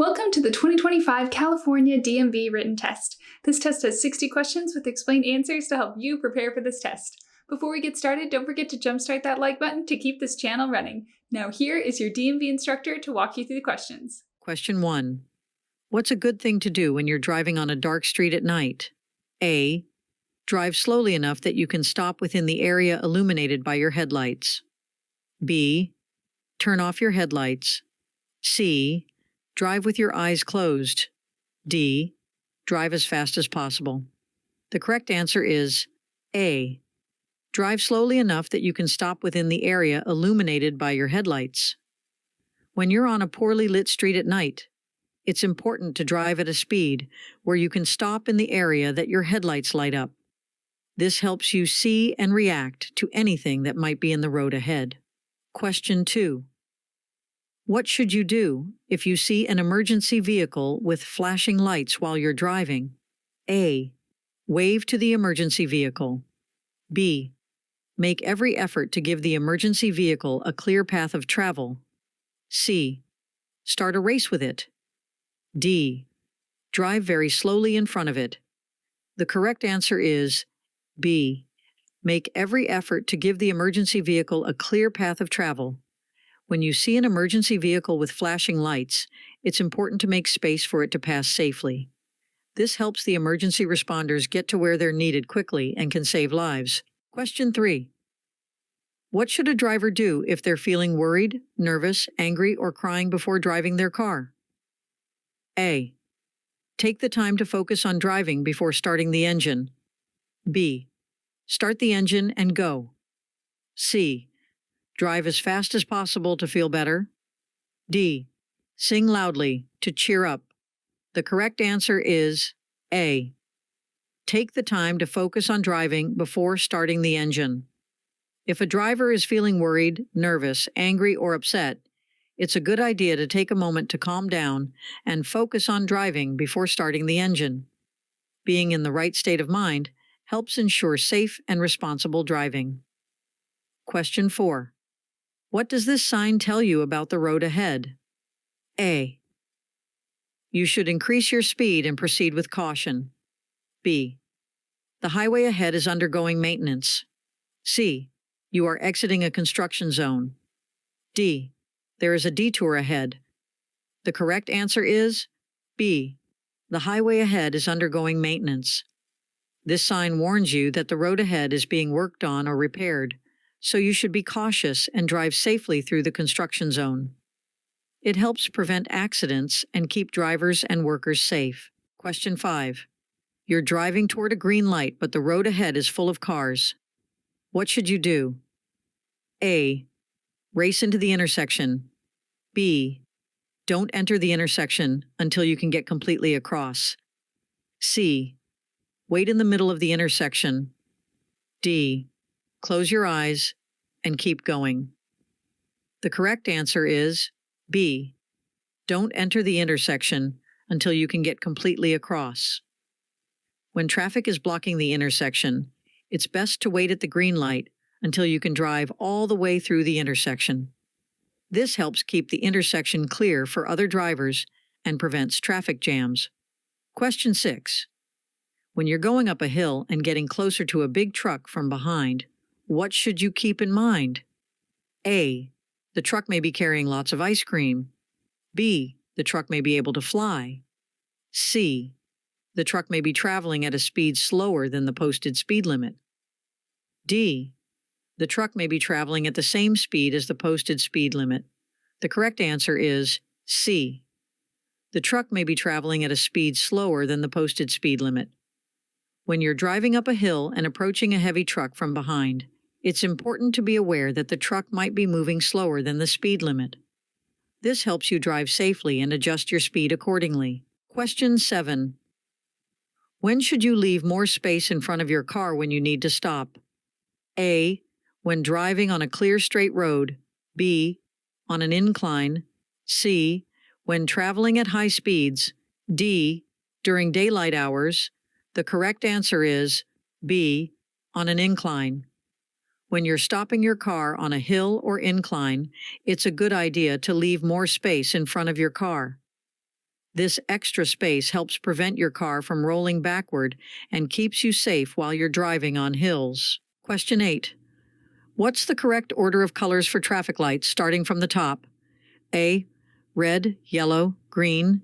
Welcome to the 2025 California DMV written test. This test has 60 questions with explained answers to help you prepare for this test. Before we get started, don't forget to jumpstart that like button to keep this channel running. Now here is your DMV instructor to walk you through the questions. Question 1. What's a good thing to do when you're driving on a dark street at night? A. Drive slowly enough that you can stop within the area illuminated by your headlights. B. Turn off your headlights. C. Drive with your eyes closed. D. Drive as fast as possible. The correct answer is A. Drive slowly enough that you can stop within the area illuminated by your headlights. When you're on a poorly lit street at night, it's important to drive at a speed where you can stop in the area that your headlights light up. This helps you see and react to anything that might be in the road ahead. Question 2. What should you do if you see an emergency vehicle with flashing lights while you're driving? A. Wave to the emergency vehicle. B. Make every effort to give the emergency vehicle a clear path of travel. C. Start a race with it. D. Drive very slowly in front of it. The correct answer is B. Make every effort to give the emergency vehicle a clear path of travel. When you see an emergency vehicle with flashing lights, it's important to make space for it to pass safely. This helps the emergency responders get to where they're needed quickly and can save lives. Question 3. What should a driver do if they're feeling worried, nervous, angry, or crying before driving their car? A. Take the time to focus on driving before starting the engine. B. Start the engine and go. C. Drive as fast as possible to feel better. D. Sing loudly to cheer up. The correct answer is A. Take the time to focus on driving before starting the engine. If a driver is feeling worried, nervous, angry, or upset, it's a good idea to take a moment to calm down and focus on driving before starting the engine. Being in the right state of mind helps ensure safe and responsible driving. Question 4. What does this sign tell you about the road ahead? A. You should increase your speed and proceed with caution. B. The highway ahead is undergoing maintenance. C. You are exiting a construction zone. D. There is a detour ahead. The correct answer is B. The highway ahead is undergoing maintenance. This sign warns you that the road ahead is being worked on or repaired, so you should be cautious and drive safely through the construction zone. It helps prevent accidents and keep drivers and workers safe. Question 5. You're driving toward a green light, but the road ahead is full of cars. What should you do? A. Race into the intersection. B. Don't enter the intersection until you can get completely across. C. Wait in the middle of the intersection. D. Close your eyes and keep going. The correct answer is B. Don't enter the intersection until you can get completely across. When traffic is blocking the intersection, it's best to wait at the green light until you can drive all the way through the intersection. This helps keep the intersection clear for other drivers and prevents traffic jams. Question 6. When you're going up a hill and getting closer to a big truck from behind, what should you keep in mind? A. The truck may be carrying lots of ice cream. B. The truck may be able to fly. C. The truck may be traveling at a speed slower than the posted speed limit. D. The truck may be traveling at the same speed as the posted speed limit. The correct answer is C. The truck may be traveling at a speed slower than the posted speed limit. When you're driving up a hill and approaching a heavy truck from behind, it's important to be aware that the truck might be moving slower than the speed limit. This helps you drive safely and adjust your speed accordingly. Question 7. When should you leave more space in front of your car when you need to stop? A. When driving on a clear straight road. B. On an incline. C. When traveling at high speeds. D. During daylight hours. The correct answer is B. On an incline. When you're stopping your car on a hill or incline, it's a good idea to leave more space in front of your car. This extra space helps prevent your car from rolling backward and keeps you safe while you're driving on hills. Question 8. What's the correct order of colors for traffic lights starting from the top? A. Red, yellow, green.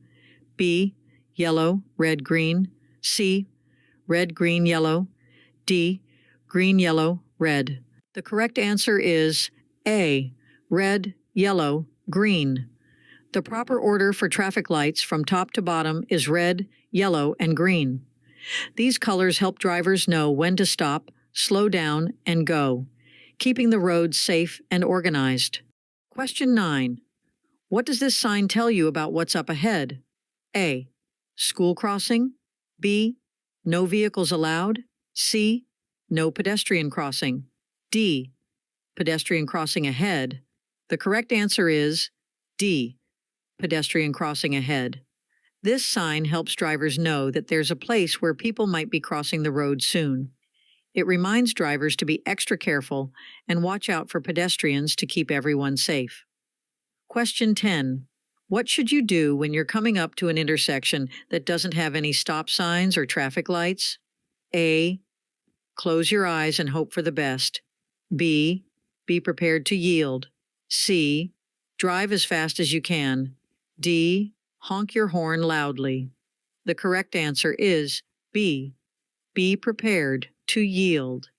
B. Yellow, red, green. C. Red, green, yellow. D. Green, yellow, red. The correct answer is A. Red, yellow, green. The proper order for traffic lights from top to bottom is red, yellow, and green. These colors help drivers know when to stop, slow down, and go, keeping the roads safe and organized. Question 9. What does this sign tell you about what's up ahead? A. School crossing. B. No vehicles allowed. C. No pedestrian crossing. D. Pedestrian crossing ahead. The correct answer is D. Pedestrian crossing ahead. This sign helps drivers know that there's a place where people might be crossing the road soon. It reminds drivers to be extra careful and watch out for pedestrians to keep everyone safe. Question 10. What should you do when you're coming up to an intersection that doesn't have any stop signs or traffic lights? A. Close your eyes and hope for the best. B. Be prepared to yield. C. Drive as fast as you can. D. Honk your horn loudly. The correct answer is B. Be prepared to yield.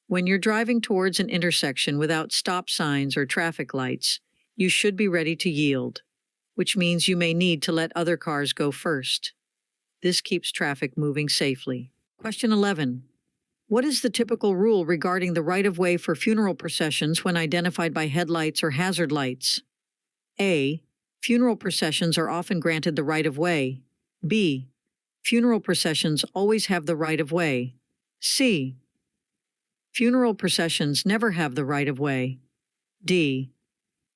When you're driving towards an intersection without stop signs or traffic lights, you should be ready to yield, which means you may need to let other cars go first. This keeps traffic moving safely. Question 11. What is the typical rule regarding the right-of-way for funeral processions when identified by headlights or hazard lights? A. Funeral processions are often granted the right-of-way. B. Funeral processions always have the right-of-way. C. Funeral processions never have the right-of-way. D.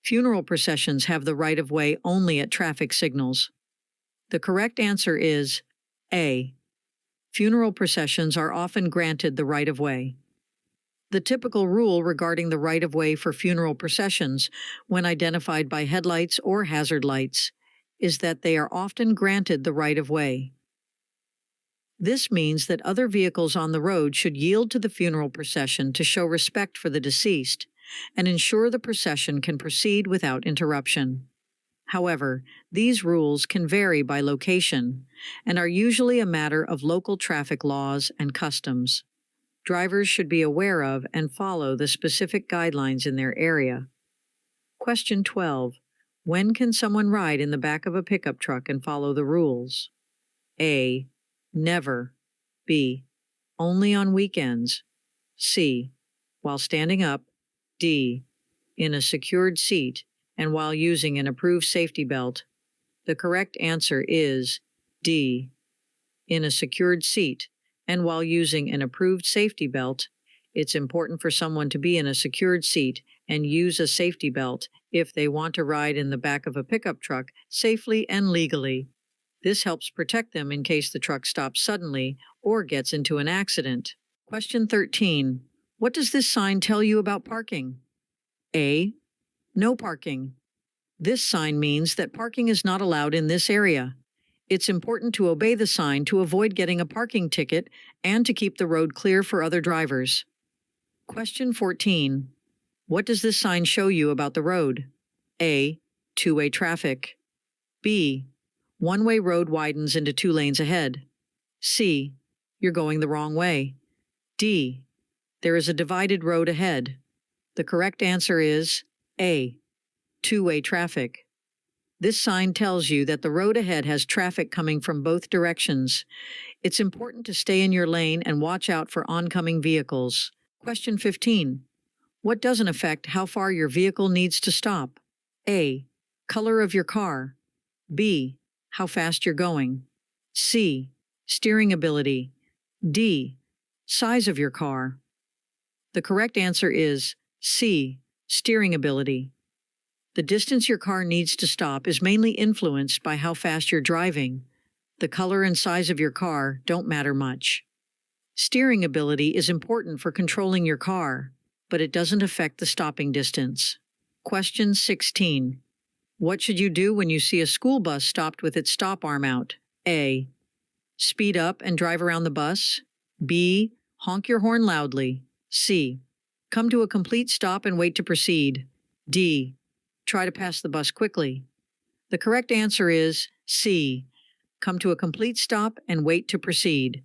Funeral processions have the right-of-way only at traffic signals. The correct answer is A. Funeral processions are often granted the right-of-way. The typical rule regarding the right-of-way for funeral processions, when identified by headlights or hazard lights, is that they are often granted the right-of-way. This means that other vehicles on the road should yield to the funeral procession to show respect for the deceased and ensure the procession can proceed without interruption. However, these rules can vary by location and are usually a matter of local traffic laws and customs. Drivers should be aware of and follow the specific guidelines in their area. Question 12. When can someone ride in the back of a pickup truck and follow the rules? A. Never. B. Only on weekends. C. While standing up. D. In a secured seat and while using an approved safety belt. The correct answer is D. In a secured seat and while using an approved safety belt. It's important for someone to be in a secured seat and use a safety belt if they want to ride in the back of a pickup truck safely and legally. This helps protect them in case the truck stops suddenly or gets into an accident. Question 13. What does this sign tell you about parking? A. No parking. This sign means that parking is not allowed in this area. It's important to obey the sign to avoid getting a parking ticket and to keep the road clear for other drivers. Question 14. What does this sign show you about the road? A. Two-way traffic. B. One-way road widens into 2 lanes ahead. C. You're going the wrong way. D. There is a divided road ahead. The correct answer is A. Two-way traffic. This sign tells you that the road ahead has traffic coming from both directions. It's important to stay in your lane and watch out for oncoming vehicles. Question 15. What doesn't affect how far your vehicle needs to stop? A. Color of your car. B. How fast you're going. C. Steering ability. D. Size of your car. The correct answer is C. Steering ability. The distance your car needs to stop is mainly influenced by how fast you're driving. The color and size of your car don't matter much. Steering ability is important for controlling your car, but it doesn't affect the stopping distance. Question 16. What should you do when you see a school bus stopped with its stop arm out? A. Speed up and drive around the bus. B. Honk your horn loudly. C. Come to a complete stop and wait to proceed. D. Try to pass the bus quickly. The correct answer is C. Come to a complete stop and wait to proceed.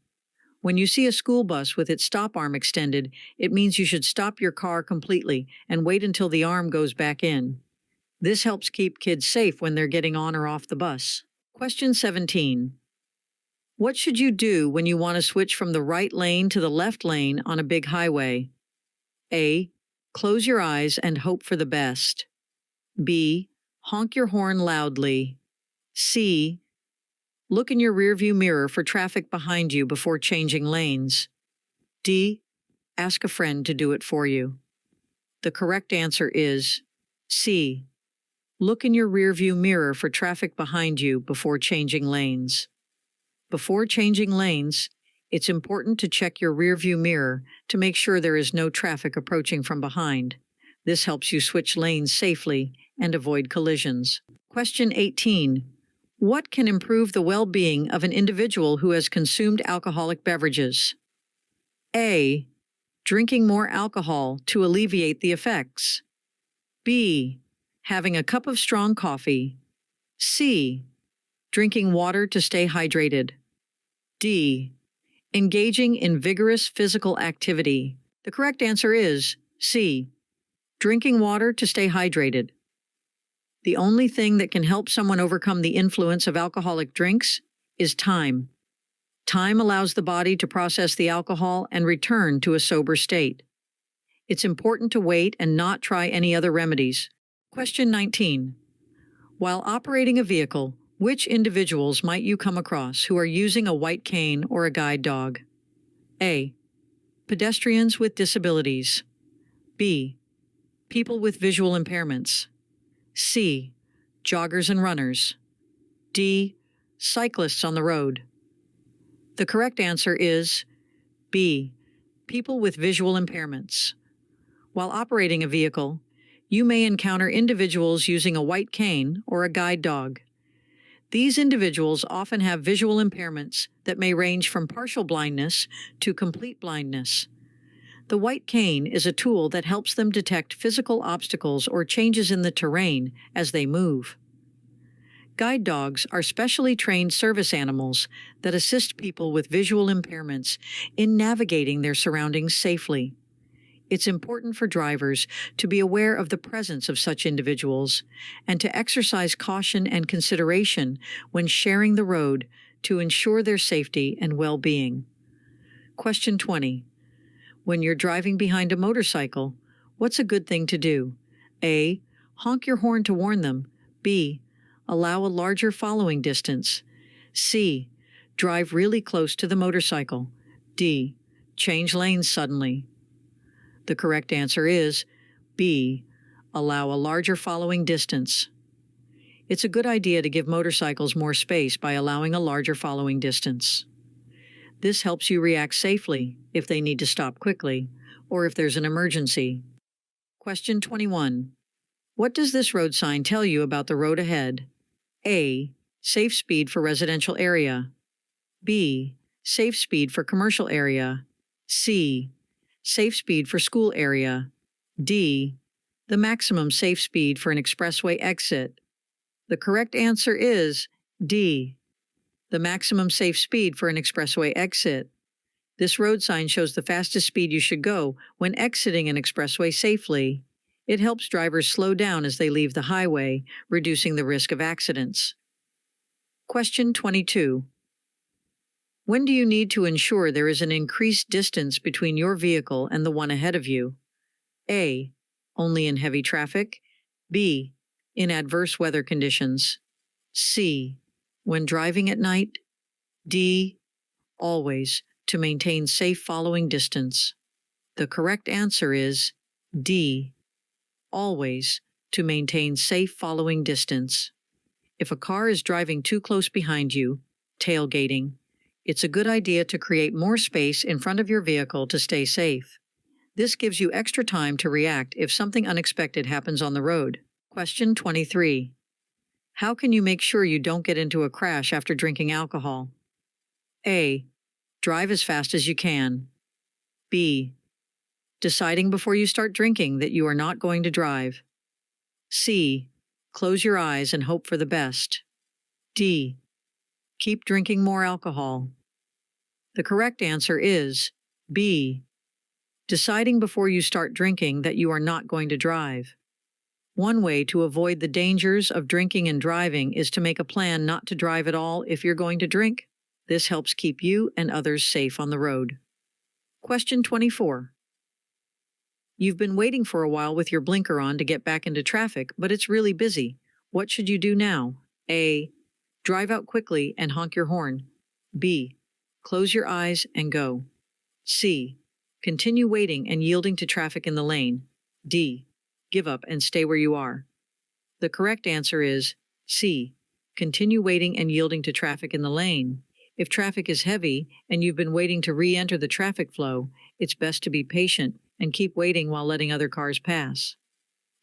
When you see a school bus with its stop arm extended, it means you should stop your car completely and wait until the arm goes back in. This helps keep kids safe when they're getting on or off the bus. Question 17. What should you do when you want to switch from the right lane to the left lane on a big highway? A. Close your eyes and hope for the best. B. Honk your horn loudly. C. Look in your rearview mirror for traffic behind you before changing lanes. D. Ask a friend to do it for you. The correct answer is C. Look in your rearview mirror for traffic behind you before changing lanes. Before changing lanes, it's important to check your rearview mirror to make sure there is no traffic approaching from behind. This helps you switch lanes safely and avoid collisions. Question 18. What can improve the well-being of an individual who has consumed alcoholic beverages? A. Drinking more alcohol to alleviate the effects. B. Having a cup of strong coffee. C. Drinking water to stay hydrated. D. Engaging in vigorous physical activity. The correct answer is C. Drinking water to stay hydrated. The only thing that can help someone overcome the influence of alcoholic drinks is time. Time allows the body to process the alcohol and return to a sober state. It's important to wait and not try any other remedies. Question 19. While operating a vehicle, which individuals might you come across who are using a white cane or a guide dog? A. Pedestrians with disabilities. B. People with visual impairments. C. Joggers and runners. D. Cyclists on the road. The correct answer is B. People with visual impairments. While operating a vehicle, you may encounter individuals using a white cane or a guide dog. These individuals often have visual impairments that may range from partial blindness to complete blindness. The white cane is a tool that helps them detect physical obstacles or changes in the terrain as they move. Guide dogs are specially trained service animals that assist people with visual impairments in navigating their surroundings safely. It's important for drivers to be aware of the presence of such individuals and to exercise caution and consideration when sharing the road to ensure their safety and well-being. Question 20. When you're driving behind a motorcycle, what's a good thing to do? A. Honk your horn to warn them. B. Allow a larger following distance. C. Drive really close to the motorcycle. D. Change lanes suddenly. The correct answer is B. Allow a larger following distance. It's a good idea to give motorcycles more space by allowing a larger following distance. This helps you react safely if they need to stop quickly or if there's an emergency. Question 21. What does this road sign tell you about the road ahead? A. Safe speed for residential area. B. Safe speed for commercial area. C. Safe speed for school area. D. The maximum safe speed for an expressway exit. The correct answer is D. The maximum safe speed for an expressway exit. This road sign shows the fastest speed you should go when exiting an expressway safely. It helps drivers slow down as they leave the highway, reducing the risk of accidents. Question 22. When do you need to ensure there is an increased distance between your vehicle and the one ahead of you? A. Only in heavy traffic. B. In adverse weather conditions. C. When driving at night. D. Always to maintain safe following distance. The correct answer is D. Always to maintain safe following distance. If a car is driving too close behind you, tailgating, it's a good idea to create more space in front of your vehicle to stay safe. This gives you extra time to react if something unexpected happens on the road. Question 23. How can you make sure you don't get into a crash after drinking alcohol? A. Drive as fast as you can. B. Deciding before you start drinking that you are not going to drive. C. Close your eyes and hope for the best. D. Keep drinking more alcohol. The correct answer is B. Deciding before you start drinking that you are not going to drive. One way to avoid the dangers of drinking and driving is to make a plan not to drive at all if you're going to drink. This helps keep you and others safe on the road. Question 24. You've been waiting for a while with your blinker on to get back into traffic, but it's really busy. What should you do now? A. Drive out quickly and honk your horn. B. Close your eyes and go. C. Continue waiting and yielding to traffic in the lane. D. Give up and stay where you are. The correct answer is C. Continue waiting and yielding to traffic in the lane. If traffic is heavy and you've been waiting to re-enter the traffic flow, it's best to be patient and keep waiting while letting other cars pass.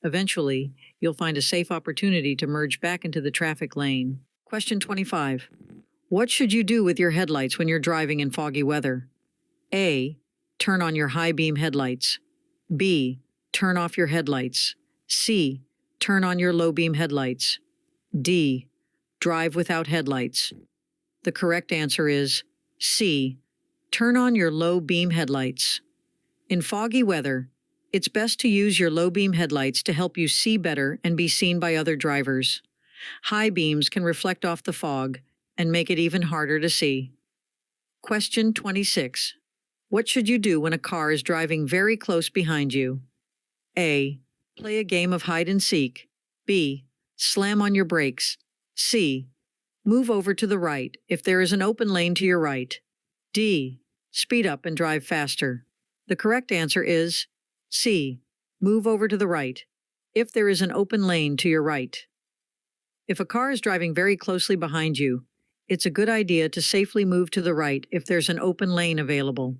Eventually, you'll find a safe opportunity to merge back into the traffic lane. Question 25. What should you do with your headlights when you're driving in foggy weather? A. Turn on your high beam headlights. B. Turn off your headlights. C. Turn on your low beam headlights. D. Drive without headlights. The correct answer is C. Turn on your low beam headlights. In foggy weather, it's best to use your low beam headlights to help you see better and be seen by other drivers. High beams can reflect off the fog and make it even harder to see. Question 26. What should you do when a car is driving very close behind you? A. Play a game of hide and seek. B. Slam on your brakes. C. Move over to the right if there is an open lane to your right. D. Speed up and drive faster. The correct answer is C. Move over to the right if there is an open lane to your right. If a car is driving very closely behind you, it's a good idea to safely move to the right if there's an open lane available.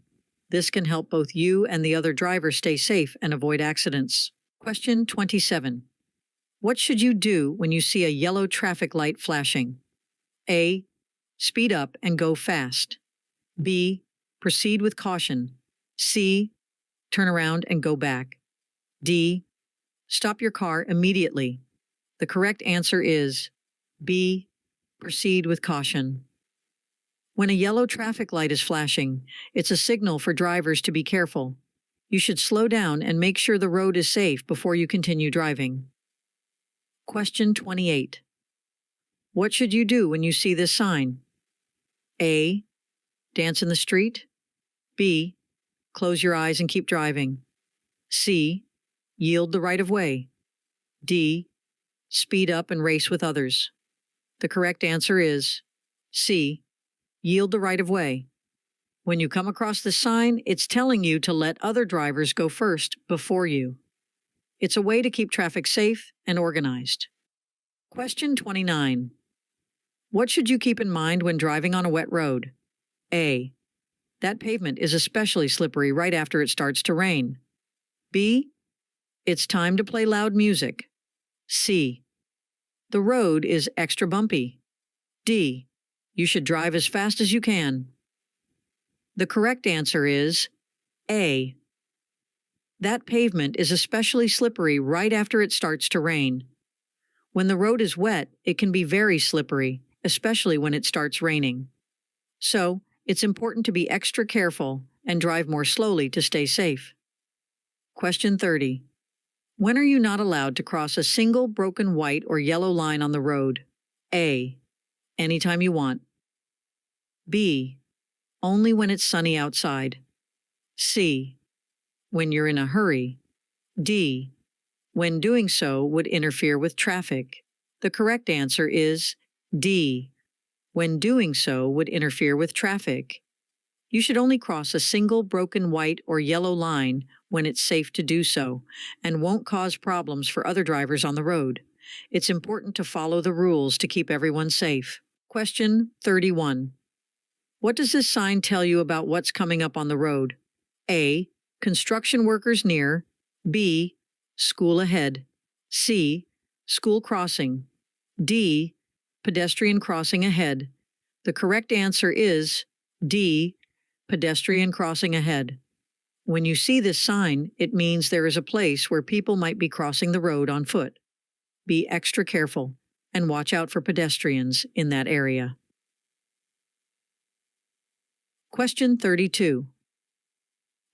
This can help both you and the other driver stay safe and avoid accidents. Question 27. What should you do when you see a yellow traffic light flashing? A. Speed up and go fast. B. Proceed with caution. C. Turn around and go back. D. Stop your car immediately. The correct answer is B. Proceed with caution. When a yellow traffic light is flashing, it's a signal for drivers to be careful. You should slow down and make sure the road is safe before you continue driving. Question 28. What should you do when you see this sign? A. Dance in the street. B. Close your eyes and keep driving. C. Yield the right of way. D. Speed up and race with others. The correct answer is C. Yield the right of way. When you come across the sign, it's telling you to let other drivers go first before you. It's a way to keep traffic safe and organized. Question 29. What should you keep in mind when driving on a wet road? A. That pavement is especially slippery right after it starts to rain. B. It's time to play loud music. C. The road is extra bumpy. D. You should drive as fast as you can. The correct answer is A. That pavement is especially slippery right after it starts to rain. When the road is wet, it can be very slippery, especially when it starts raining. So, it's important to be extra careful and drive more slowly to stay safe. Question 30. When are you not allowed to cross a single broken white or yellow line on the road? A. Anytime you want. B. Only when it's sunny outside. C. When you're in a hurry. D. When doing so would interfere with traffic. The correct answer is D. When doing so would interfere with traffic. You should only cross a single broken white or yellow line when it's safe to do so and won't cause problems for other drivers on the road. It's important to follow the rules to keep everyone safe. Question 31. What does this sign tell you about what's coming up on the road? A. Construction workers near. B. School ahead. C. School crossing. D. Pedestrian crossing ahead. The correct answer is D. Pedestrian crossing ahead. When you see this sign, it means there is a place where people might be crossing the road on foot. Be extra careful and watch out for pedestrians in that area. Question 32.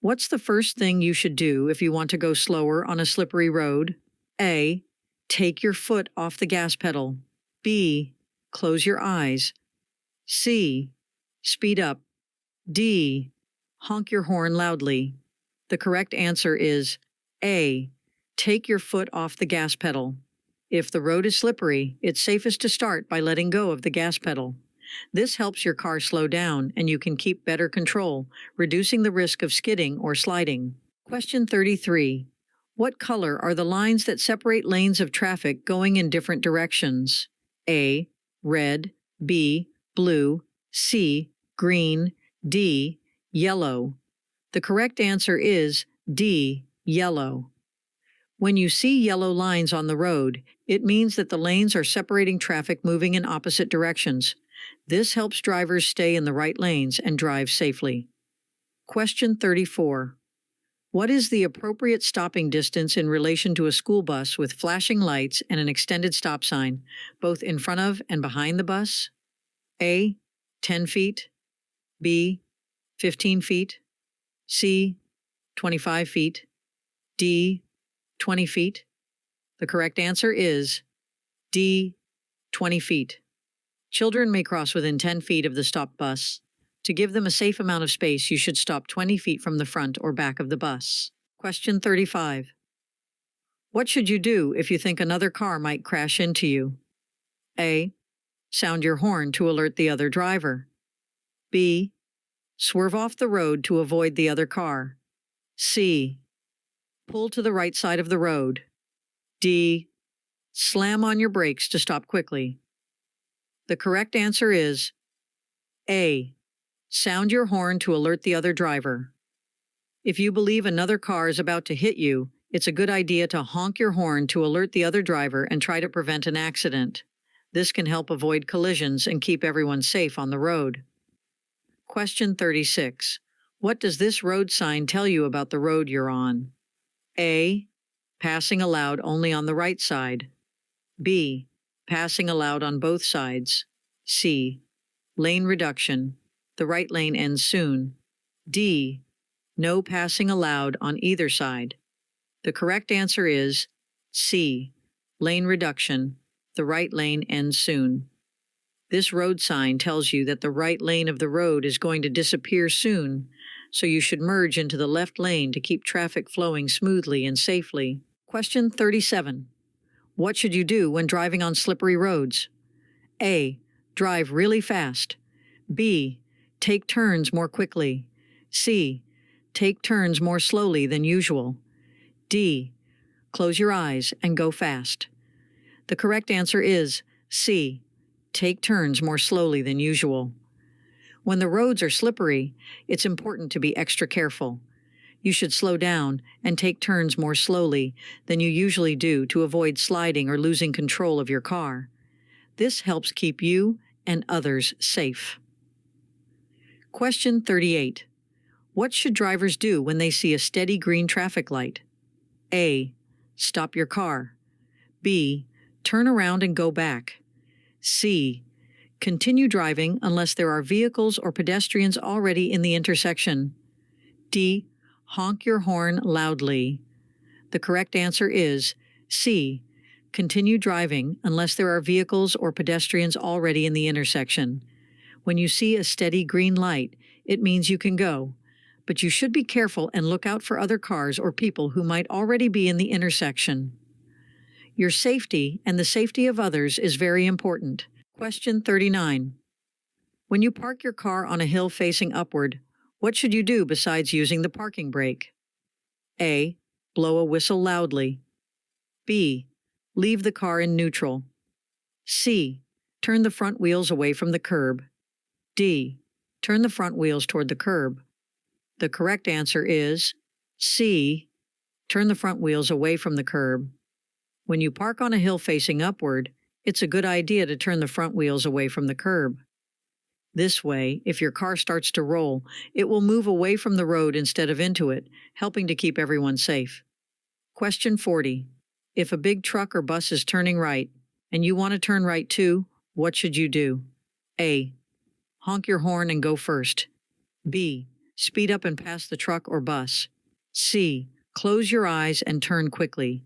What's the first thing you should do if you want to go slower on a slippery road? A. Take your foot off the gas pedal. B. Close your eyes. C. Speed up. D. Honk your horn loudly. The correct answer is A. Take your foot off the gas pedal. If the road is slippery, it's safest to start by letting go of the gas pedal. This helps your car slow down and you can keep better control, reducing the risk of skidding or sliding. Question 33. What color are the lines that separate lanes of traffic going in different directions? A. Red. B. Blue. C. Green. D. Yellow. The correct answer is D. Yellow. When you see yellow lines on the road, it means that the lanes are separating traffic moving in opposite directions. This helps drivers stay in the right lanes and drive safely. Question 34. What is the appropriate stopping distance in relation to a school bus with flashing lights and an extended stop sign, both in front of and behind the bus? A. 10 feet. B. 15 feet. C. 25 feet. D. 20 feet. The correct answer is D. 20 feet. Children may cross within 10 feet of the stopped bus. To give them a safe amount of space, you should stop 20 feet from the front or back of the bus. Question 35. What should you do if you think another car might crash into you? A. Sound your horn to alert the other driver. B. Swerve off the road to avoid the other car. C. Pull to the right side of the road. D. Slam on your brakes to stop quickly. The correct answer is A. Sound your horn to alert the other driver. If you believe another car is about to hit you, it's a good idea to honk your horn to alert the other driver and try to prevent an accident. This can help avoid collisions and keep everyone safe on the road. Question 36. What does this road sign tell you about the road you're on? A. Passing allowed only on the right side. B. Passing allowed on both sides. C. Lane reduction. The right lane ends soon. D. No passing allowed on either side. The correct answer is C. Lane reduction. The right lane ends soon. This road sign tells you that the right lane of the road is going to disappear soon, so you should merge into the left lane to keep traffic flowing smoothly and safely. Question 37. What should you do when driving on slippery roads? A. Drive really fast. B. Take turns more quickly. C. Take turns more slowly than usual. D. Close your eyes and go fast. The correct answer is C. Take turns more slowly than usual. When the roads are slippery, it's important to be extra careful. You should slow down and take turns more slowly than you usually do to avoid sliding or losing control of your car. This helps keep you and others safe. Question 38. What should drivers do when they see a steady green traffic light? A. Stop your car. B. Turn around and go back. C. Continue driving unless there are vehicles or pedestrians already in the intersection. D. Honk your horn loudly. The correct answer is C. Continue driving unless there are vehicles or pedestrians already in the intersection. When you see a steady green light, it means you can go, but you should be careful and look out for other cars or people who might already be in the intersection. Your safety and the safety of others is very important. Question 39. When you park your car on a hill facing upward, what should you do besides using the parking brake? A. Blow a whistle loudly. B. Leave the car in neutral. C. Turn the front wheels away from the curb. D. Turn the front wheels toward the curb. The correct answer is C. Turn the front wheels away from the curb. When you park on a hill facing upward, It's a good idea to turn the front wheels away from the curb. This way, if your car starts to roll, it will move away from the road instead of into it, helping to keep everyone safe. Question 40. If a big truck or bus is turning right, and you want to turn right too, what should you do? A. Honk your horn and go first. B. Speed up and pass the truck or bus. C. Close your eyes and turn quickly.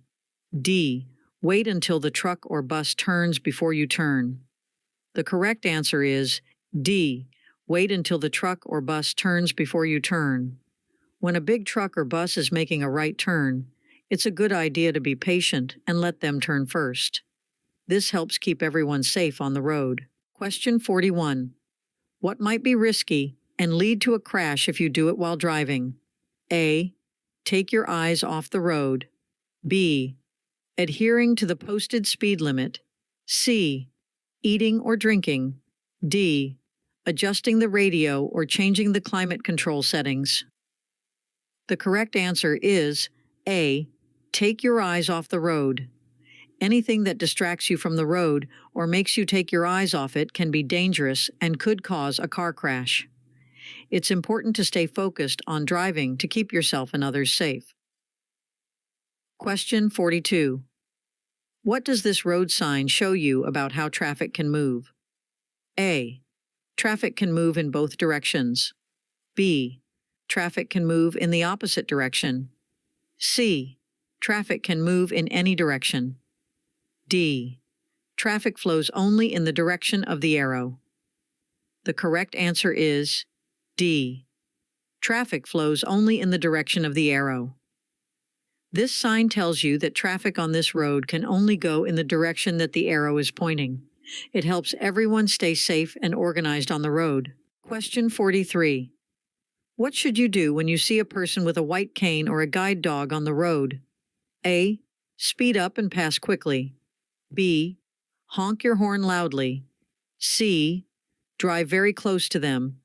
D. Wait until the truck or bus turns before you turn. The correct answer is D. Wait until the truck or bus turns before you turn. When a big truck or bus is making a right turn, it's a good idea to be patient and let them turn first. This helps keep everyone safe on the road. Question 41. What might be risky and lead to a crash if you do it while driving? A. Take your eyes off the road. B. Adhering to the posted speed limit. C. Eating or drinking. D. Adjusting the radio or changing the climate control settings. The correct answer is A. Take your eyes off the road. Anything that distracts you from the road or makes you take your eyes off it can be dangerous and could cause a car crash. It's important to stay focused on driving to keep yourself and others safe. Question 42. What does this road sign show you about how traffic can move? A. Traffic can move in both directions. B. Traffic can move in the opposite direction. C. Traffic can move in any direction. D. Traffic flows only in the direction of the arrow. The correct answer is D. Traffic flows only in the direction of the arrow. This sign tells you that traffic on this road can only go in the direction that the arrow is pointing. It helps everyone stay safe and organized on the road. Question 43. What should you do when you see a person with a white cane or a guide dog on the road? A. Speed up and pass quickly. B. Honk your horn loudly. C. Drive very close to them.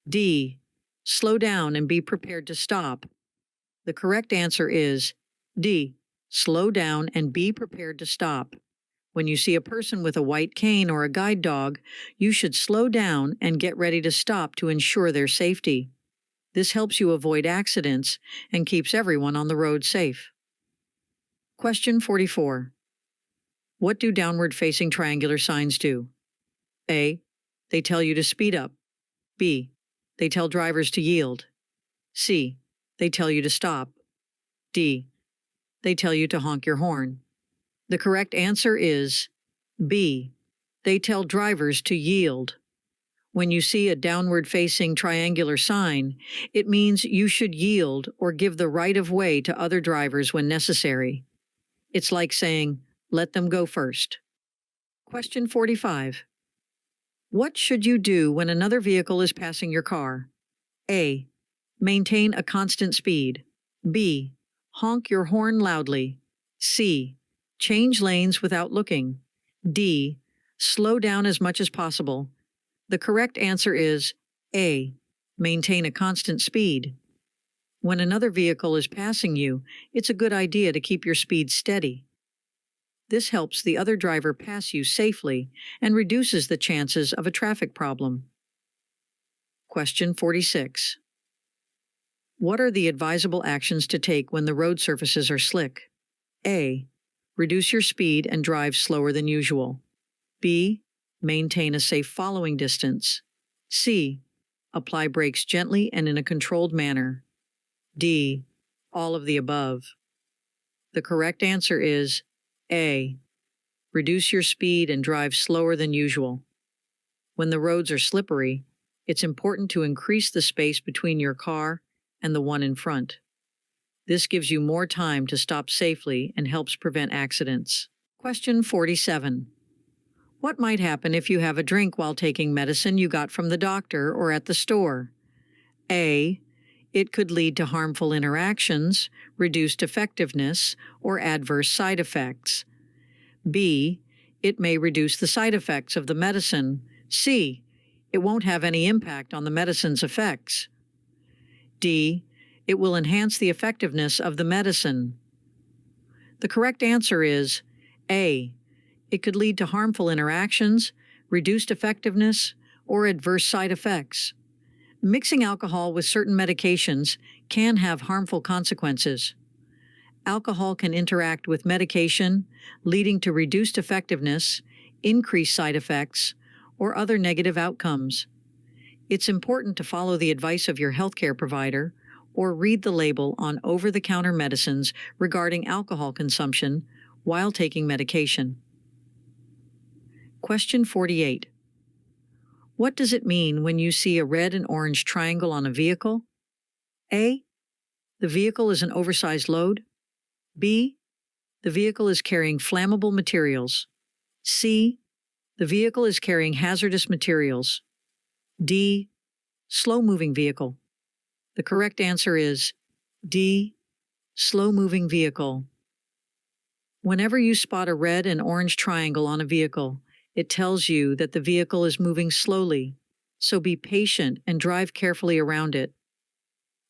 D. Slow down and be prepared to stop. The correct answer is D. Slow down and be prepared to stop. When you see a person with a white cane or a guide dog, you should slow down and get ready to stop to ensure their safety. This helps you avoid accidents and keeps everyone on the road safe. Question 44. What do downward-facing triangular signs do? A. They tell you to speed up. B. They tell drivers to yield. C. They tell you to stop. D. They tell you to honk your horn. The correct answer is B. They tell drivers to yield. When you see a downward-facing triangular sign, it means you should yield or give the right of way to other drivers when necessary. It's like saying, let them go first. Question 45. What should you do when another vehicle is passing your car? A. Maintain a constant speed. B. Honk your horn loudly. C. Change lanes without looking. D. Slow down as much as possible. The correct answer is A. Maintain a constant speed. When another vehicle is passing you, it's a good idea to keep your speed steady. This helps the other driver pass you safely and reduces the chances of a traffic problem. Question 46. What are the advisable actions to take when the road surfaces are slick? A. Reduce your speed and drive slower than usual. B. Maintain a safe following distance. C. Apply brakes gently and in a controlled manner. D. All of the above. The correct answer is A. Reduce your speed and drive slower than usual. When the roads are slippery, it's important to increase the space between your car and the one in front. This gives you more time to stop safely and helps prevent accidents. Question 47. What might happen if you have a drink while taking medicine you got from the doctor or at the store? A. It could lead to harmful interactions, reduced effectiveness, or adverse side effects. B. It may reduce the side effects of the medicine. C. It won't have any impact on the medicine's effects. D. It will enhance the effectiveness of the medicine. The correct answer is A. It could lead to harmful interactions, reduced effectiveness, or adverse side effects. Mixing alcohol with certain medications can have harmful consequences. Alcohol can interact with medication, leading to reduced effectiveness, increased side effects, or other negative outcomes. It's important to follow the advice of your healthcare provider or read the label on over-the-counter medicines regarding alcohol consumption while taking medication. Question 48. What does it mean when you see a red and orange triangle on a vehicle? A. The vehicle is an oversized load. B. The vehicle is carrying flammable materials. C. The vehicle is carrying hazardous materials. D. Slow-moving vehicle. The correct answer is D. Slow-moving vehicle. Whenever you spot a red and orange triangle on a vehicle, it tells you that the vehicle is moving slowly, so be patient and drive carefully around it.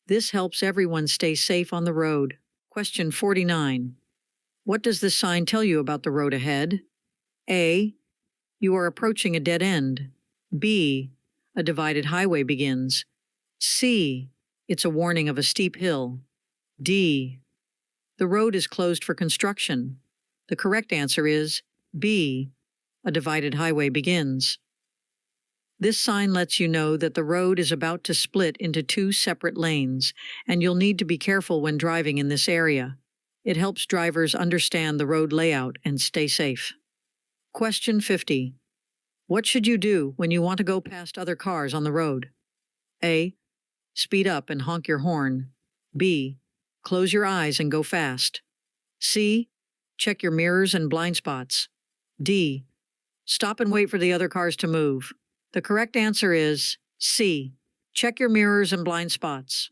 This helps everyone stay safe on the road. Question 49. What does this sign tell you about the road ahead? A. You are approaching a dead end. B. A divided highway begins. C. It's a warning of a steep hill. D. The road is closed for construction. The correct answer is B. A divided highway begins. This sign lets you know that the road is about to split into two separate lanes, and you'll need to be careful when driving in this area. It helps drivers understand the road layout and stay safe. Question 50. What should you do when you want to go past other cars on the road? A. Speed up and honk your horn. B. Close your eyes and go fast. C. Check your mirrors and blind spots. D. Stop and wait for the other cars to move. The correct answer is C. Check your mirrors and blind spots.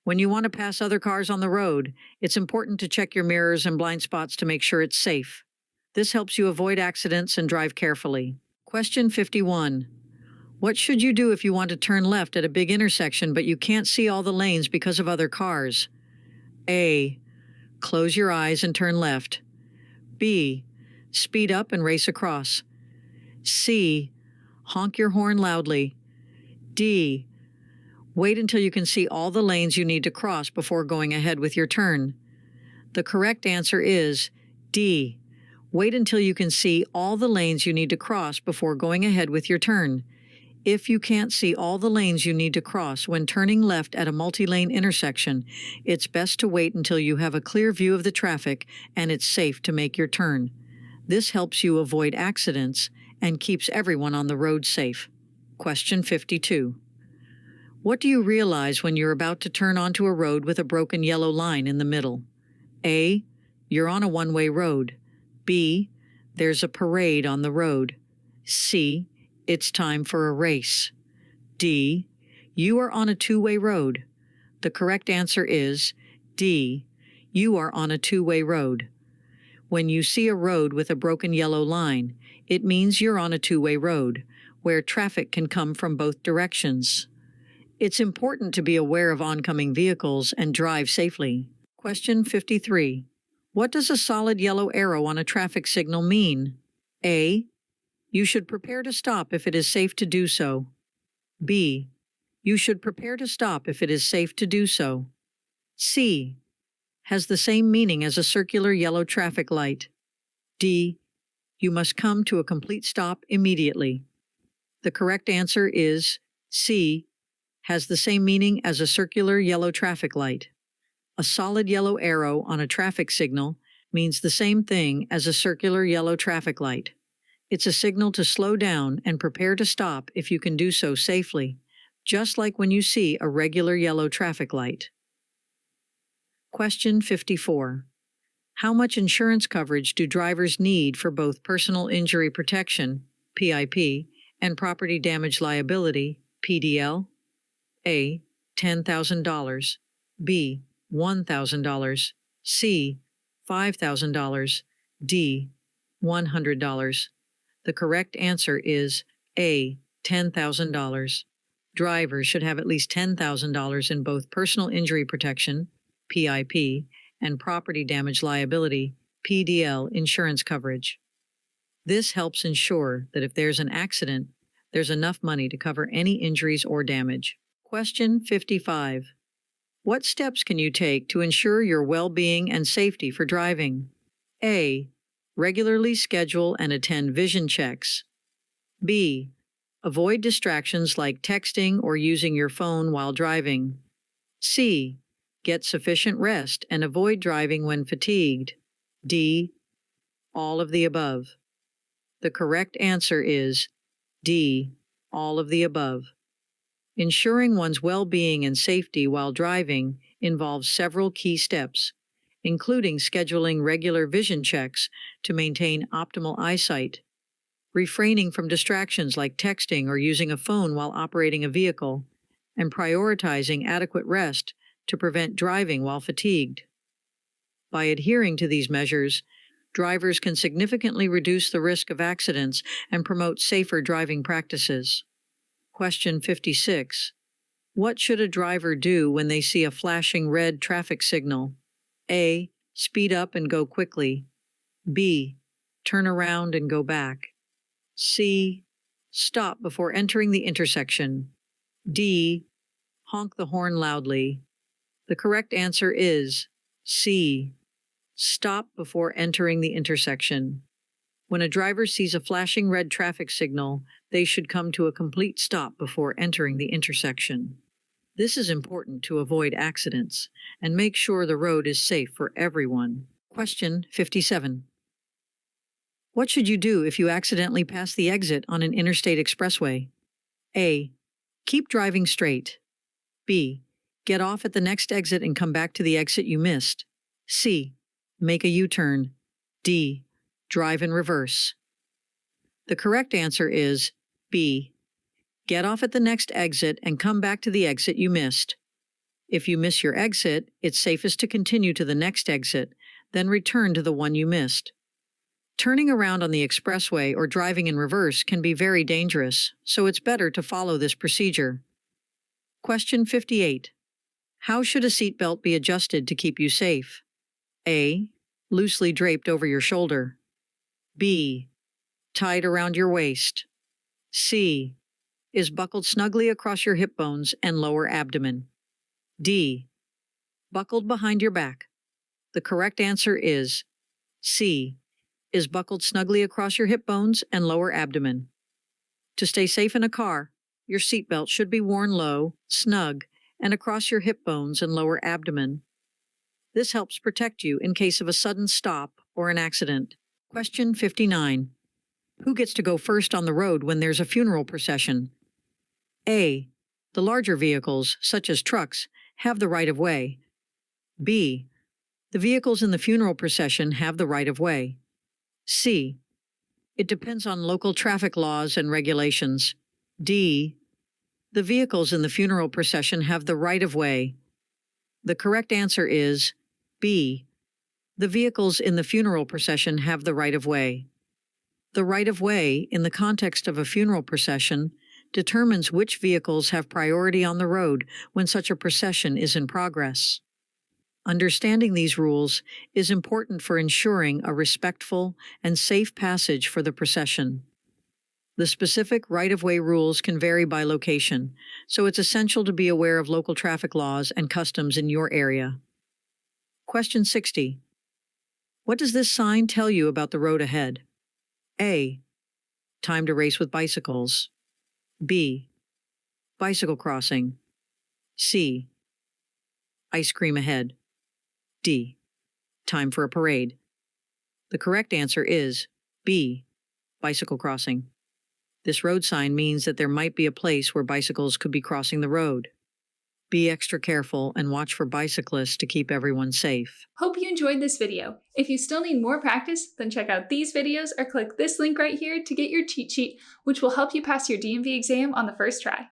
When you want to pass other cars on the road, it's important to check your mirrors and blind spots to make sure it's safe. This helps you avoid accidents and drive carefully. Question 51. What should you do if you want to turn left at a big intersection but you can't see all the lanes because of other cars? A. Close your eyes and turn left. B. Speed up and race across. C. Honk your horn loudly. D. Wait until you can see all the lanes you need to cross before going ahead with your turn. The correct answer is D. Wait until you can see all the lanes you need to cross before going ahead with your turn. If you can't see all the lanes you need to cross when turning left at a multi-lane intersection, it's best to wait until you have a clear view of the traffic and it's safe to make your turn. This helps you avoid accidents and keeps everyone on the road safe. Question 52. What do you realize when you're about to turn onto a road with a broken yellow line in the middle? A. You're on a one-way road. B. There's a parade on the road. C. It's time for a race. D. You are on a two-way road. The correct answer is D. You are on a two-way road. When you see a road with a broken yellow line, it means you're on a two-way road, where traffic can come from both directions. It's important to be aware of oncoming vehicles and drive safely. Question 53. What does a solid yellow arrow on a traffic signal mean? A. You should prepare to stop if it is safe to do so. B. You should prepare to stop if it is safe to do so. C. Has the same meaning as a circular yellow traffic light. D. You must come to a complete stop immediately. The correct answer is C. Has the same meaning as a circular yellow traffic light. A solid yellow arrow on a traffic signal means the same thing as a circular yellow traffic light. It's a signal to slow down and prepare to stop if you can do so safely, just like when you see a regular yellow traffic light. Question 54. How much insurance coverage do drivers need for both personal injury protection, PIP, and property damage liability, PDL? A. $10,000. B. $1,000. C. $5,000. D. $100. The correct answer is A. $10,000. Drivers should have at least $10,000 in both personal injury protection, PIP, and property damage liability, PDL insurance coverage. This helps ensure that if there's an accident, there's enough money to cover any injuries or damage. Question 55. What steps can you take to ensure your well-being and safety for driving? A. Regularly schedule and attend vision checks. B. Avoid distractions like texting or using your phone while driving. C. Get sufficient rest and avoid driving when fatigued. D. All of the above. The correct answer is D. All of the above. Ensuring one's well-being and safety while driving involves several key steps, including scheduling regular vision checks to maintain optimal eyesight, refraining from distractions like texting or using a phone while operating a vehicle, and prioritizing adequate rest to prevent driving while fatigued. By adhering to these measures, drivers can significantly reduce the risk of accidents and promote safer driving practices. Question 56. What should a driver do when they see a flashing red traffic signal? A. Speed up and go quickly. B. Turn around and go back. C. Stop before entering the intersection. D. Honk the horn loudly. The correct answer is C. Stop before entering the intersection. When a driver sees a flashing red traffic signal, they should come to a complete stop before entering the intersection. This is important to avoid accidents and make sure the road is safe for everyone. Question 57. What should you do if you accidentally pass the exit on an interstate expressway? A. Keep driving straight. B. Get off at the next exit and come back to the exit you missed. C. Make a U-turn. D. Drive in reverse. The correct answer is B. Get off at the next exit and come back to the exit you missed. If you miss your exit, it's safest to continue to the next exit, then return to the one you missed. Turning around on the expressway or driving in reverse can be very dangerous, so it's better to follow this procedure. Question 58. How should a seatbelt be adjusted to keep you safe? A. Loosely draped over your shoulder. B. Tied around your waist. C. Is buckled snugly across your hip bones and lower abdomen. D. Buckled behind your back. The correct answer is C. Is buckled snugly across your hip bones and lower abdomen. To stay safe in a car, your seatbelt should be worn low, snug, and across your hip bones and lower abdomen. This helps protect you in case of a sudden stop or an accident. Question 59. Who gets to go first on the road when there's a funeral procession? A. The larger vehicles, such as trucks, have the right of way. B. The vehicles in the funeral procession have the right of way. C. It depends on local traffic laws and regulations. D. The vehicles in the funeral procession have the right of way. The correct answer is B. The vehicles in the funeral procession have the right of way. The right of way, in the context of a funeral procession, determines which vehicles have priority on the road when such a procession is in progress. Understanding these rules is important for ensuring a respectful and safe passage for the procession. The specific right-of-way rules can vary by location, so it's essential to be aware of local traffic laws and customs in your area. Question 60. What does this sign tell you about the road ahead? A. Time to race with bicycles. B. Bicycle crossing. C. Ice cream ahead. D. Time for a parade. The correct answer is B. Bicycle crossing. This road sign means that there might be a place where bicycles could be crossing the road. Be extra careful and watch for bicyclists to keep everyone safe. Hope you enjoyed this video. If you still need more practice, then check out these videos or click this link right here to get your cheat sheet, which will help you pass your DMV exam on the first try.